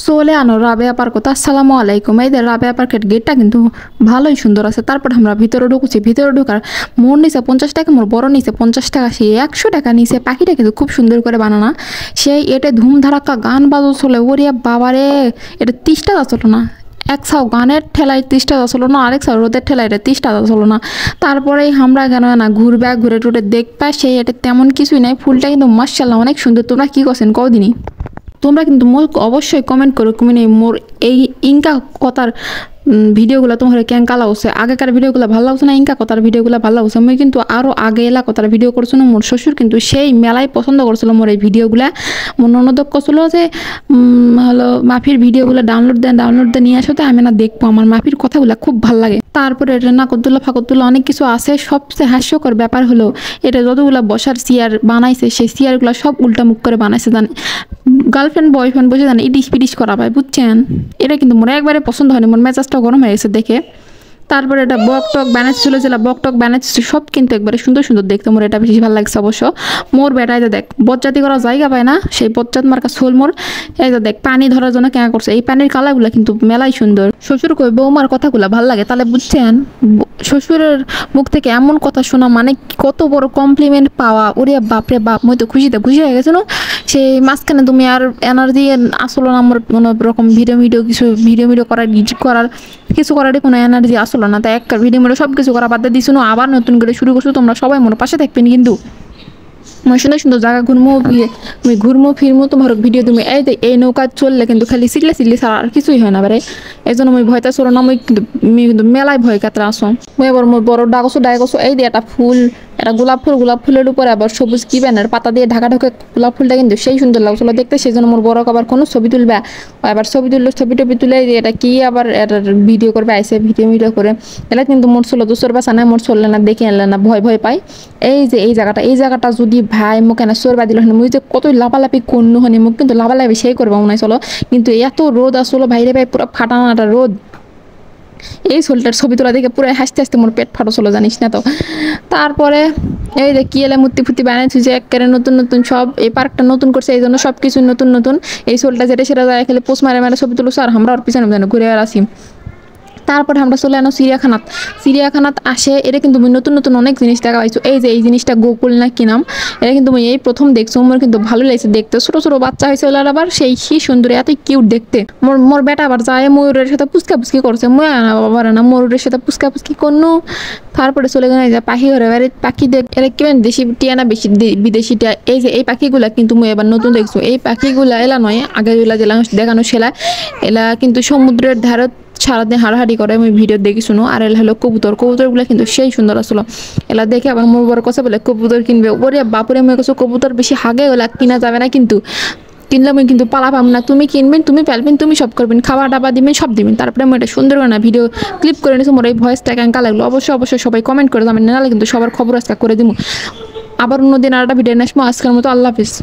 চলে আনো রাবেয়া পার্ক। আসসালামু আলাইকুম। এই রাবেয়া পার্কের গেটটা কিন্তু ভালোই সুন্দর আছে। তারপর আমরা ভিতরে ঢুকছি। ভিতরে ঢোকার মোর নিচে 50 টাকা, মোর বড় নিচে 50 টাকা, সে 100 টাকা নিচে। পাখিটা কিন্তু খুব সুন্দর করে বানানা। সেই এটা ধুমধারাক্কা গান বাজো চলে, ওরে বাবারে, এটা 30 টাকা চলো না। এক সাও গানের ঠেলায় 30 টাকা চলো না, আরেক সাও রোদের ঠেলায় এটা 30 টাকা চলো না। তারপরে আমরা কেন না ঘুরবে, ঘুরে টুরে দেখবা, সেই এটা তেমন কিছুই নাই। ফুলটা কিন্তু মাশাআল্লাহ অনেক সুন্দর। তোমরা কি করছেন কদিনই? তোমরা কিন্তু অবশ্যই কমেন্ট করো মানে মোর এই ইনকা কথার ভিডিওগুলো তোমার কেঙ্কা লাগছে। আগেকার ভিডিওগুলো ভালো লাগছে না, ইনকা কথার ভিডিওগুলো ভালো লাগছে। আমি কিন্তু আরও আগে এলা কথার ভিডিও করছিল। মোর শ্বশুর কিন্তু সেই মেলায় পছন্দ করছিল মোর এই ভিডিওগুলা। মোর ননদক করছিল যে হলো মাফির ভিডিওগুলো ডাউনলোড দিয়ে নিয়ে আসতে, আমি না দেখবো, আমার মাফির কথাগুলো খুব ভালো লাগে। তারপরে এটা নাকদুল্লা ফাকদুল্লা অনেক কিছু আছে। সবচেয়ে হাস্যকর ব্যাপার হলো এটা যতগুলো বসার চেয়ার বানাইছে, সেই চেয়ারগুলো সব উল্টা মুখ করে বানাইছে। জানে গার্লফ্রেন্ড বয়ফ্রেন্ড বসে জানে ইডিস পিডিস করা পায়, বুঝছেন? এটা কিন্তু মোর একবারে পছন্দ হয়নি, মোর মেজাজটা গরম হয়ে গেছে দেখে। তারপরে এটা বক টক বানাচ্ছিল, যেটা বক টক বানাচ্ছিল সব কিন্তু একবারে সুন্দর সুন্দর দেখতে। মোর এটা বেশি ভালো লাগছে অবশ্য। মোর বেটায় যে দেখ বজ্জাতি করার জায়গা পায় না, সেই বজ্জাত মার্কা সোল মোর। এই যে দেখ পানি ধরার জন্য কেনা করছে, এই পানির কালারগুলো কিন্তু মেলাই সুন্দর। শ্বশুর কই বৌমার কথাগুলো ভালো লাগে, তাহলে বুঝছেন শ্বশুরের মুখ থেকে এমন কথা শোনা মানে কত বড় কমপ্লিমেন্ট পাওয়া। ওরে বাপরে বাপ, মই তো খুশি হয়ে গেছে না। সেই মাঝখানে তুমি আর এনার্জি আসলো না, আমার কোনো রকম ভিডিও করার কিছু করারই কোনো এনার্জি আসলো না। তাই একটা ভিডিও সব কিছু করা বাদ দিয়ে দিছো না, আবার নতুন করে শুরু করছো। তোমরা সবাই মনে পাশে থাকবেন কিন্তু। সুন্দর সুন্দর জায়গা ঘুরমো ফিরমো তোমার ভিডিও তুমি এই নৌকা চললে কিন্তু খালি সিটলে ছাড়া আর কিছুই হয় না। বারে এই জন্য মই ভয়টা চলো না। কিন্তু মেলায় ভয় কাতরা আসো। মই এবার মোর বড় ডাকছো এই দিয়ে একটা ফুল, একটা গোলাপ ফুলের উপরে আবার সবুজ কি ব্যানার পাতা দিয়ে ঢাকা গোলাপ ফুলটা কিন্তু সেই সুন্দর লাগছিল দেখতে। সেই জন্য মোর বড় আবার কোনো ছবি তুলবে, আবার ছবি টবি তুলে এটা কি আবার এটা ভিডিও করবে আইসে ভিডিও করে। এটা কিন্তু মোর ছিল দুশোর বাসা না, মোর চললে না, দেখে আনলে না, ভয় পাই। এই যে এই জায়গাটা যদি ভাই মোক এনে চোরবা দিল মুই যে কতই লাফালাফি করনু হনি, মোক কিন্তু লাফালাফি সেই করবো মনে হয় চলো। কিন্তু এত রোদ আসলো ভাইরে ভাই, পুরো ফাটানাটা রোদ। এই সোলটার ছবি তোলা দেখে পুরো হাসতে মোর পেট ফাটো চলো, জানিস না তো। তারপরে এই যে কি এলে মূর্তি ফুর্তি বানাইছি যে একেবারে নতুন সব। এই পার্কটা নতুন করছে, এই জন্য সব কিছু নতুন। এই সোলটা যেটা সেটা যায় খালি পোস্ট মারে ছবি তুলছে, আর আমরা ওর পিছনে ঘুরে আর আসি। তারপরে আমরা চলে আনো চিড়িয়াখানাত আসে। এটা কিন্তু নতুন অনেক জিনিস দেখা পাইছো। এই যে এই জিনিসটা গোকুল না কি নাম, এটা কিন্তু আমি এই প্রথম দেখছো। আমার কিন্তু ভালো লাগছে দেখতে। ছোট বাচ্চা হয়েছে ওলার, আবার সেই কি সুন্দর, এতই কিউট দেখতে। মোর বেটা আবার যায় ময়ূরের সাথে পুচকি করছে। মই আনা বাবার না ময়ূরের সাথে পুচকি করনু। তারপরে চলে গেলে যে পাখি ঘরে বাড়ি পাখি দেখ, এরা কি দেশি টিয়া না বেশি বিদেশি টিয়া। এই যে এই পাখিগুলা কিন্তু মই এবার নতুন দেখছো। এই পাখিগুলা এলা নয়, আগেগুলা যেলা দেখানো সেলা, এলা কিন্তু সমুদ্রের ধারে সারাদিন হাড়াহাড়ি করে। আমি ভিডিও দেখি শুনো। আর এলা হলো কবুতরগুলো কিন্তু সেই সুন্দর আসলো। এলা দেখে আবার মোর বড় কথা বলে কবুতর কিনবে। ওরে বাপুরে মই কাছে কবুতর বেশি হাগে ওলা কিনা যাবে না, কিন্তু কিনলে আমি কিন্তু পালা পাম না। তুমি কিনবেন, তুমি পালবেন, তুমি সব করবেন, খাওয়া দাবা দিবেন, সব দিবেন। তারপরে আমি এটা সুন্দর করে না ভিডিও ক্লিপ করে নিয়েছি। মোর এই ভয়েসটা কেঙ্কা লাগলো অবশ্যই সবাই কমেন্ট করে দেবেন, নাহলে কিন্তু সবার খবর আজকে করে দিব। আবার অন্যদিন আর একটা ভিডিও নিয়ে আসবো। আজকের মতো আল্লাহ হাফিজ।